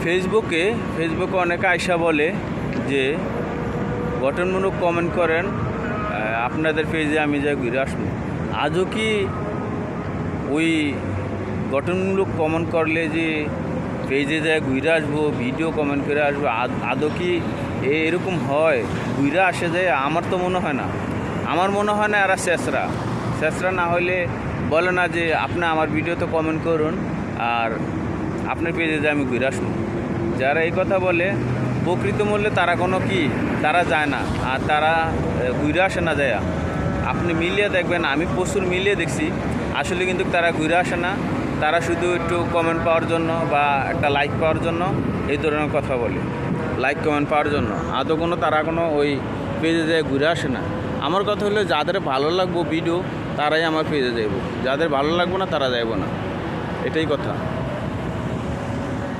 ফেসবুকে অনেকে আইসা বলে যে গঠনমূলক কমেন্ট করেন, আপনাদের পেজে আমি যা ঘুরে আসবো। আজও কি ওই গঠনমূলক কমেন্ট করলে যে পেজে যায় ঘুরে আসবো, ভিডিও কমেন্ট করে আসবো, আদৌ কি এরকম হয়? ঘুরে আসে যায়? আমার তো মনে হয় না। আমার মনে হয় না এরা শেষরা না হলে বলে না যে আপনি আমার ভিডিওতে কমেন্ট করুন আর আপনার পেজে যে আমি ঘুরে আসবো। যারা এই কথা বলে প্রকৃত মূল্যে তারা যায় না, আর তারা ঘুরে আসে না যায়। আপনি মিলিয়ে দেখবেন, আমি প্রচুর মিলিয়ে দেখছি, আসলে কিন্তু তারা ঘুরে আসে না। তারা শুধু একটু কমেন্ট পাওয়ার জন্য বা একটা লাইক পাওয়ার জন্য এই ধরনের কথা বলে, লাইক কমেন্ট পাওয়ার জন্য। তারা কোনো ওই পেজে যায় ঘুরে আসে না। আমার কথা হলো, যাদের ভালো লাগবো ভিডিও তারাই আমার পেজে যাইব, যাদের ভালো লাগবো না তারা যাইব না, এটাই কথা।